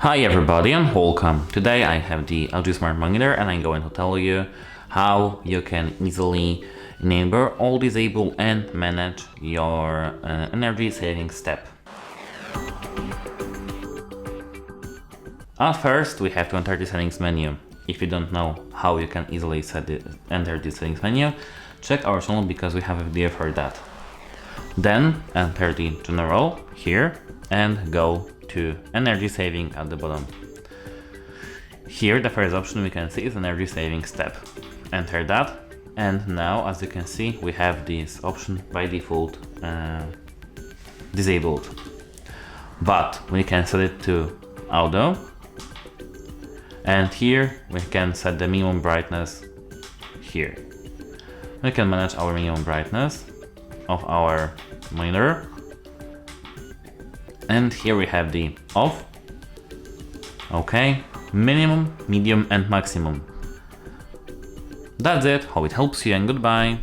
Hi everybody and welcome. Today I have the LG Smart Monitor and I'm going to tell you how you can easily enable or disable and manage your energy saving step. At first we have to enter the settings menu. If you don't know how you can easily enter the settings menu, check our channel because we have a video for that. Then enter the general here and go to energy saving at the bottom. Here the first option we can see is energy saving step. Enter that, and now as you can see we have this option by default disabled, but we can set it to auto, and here we can set the minimum brightness. Here we can manage our minimum brightness of our monitor, and here we have the off, okay, minimum, medium and maximum. That's it. Hope it helps you and goodbye.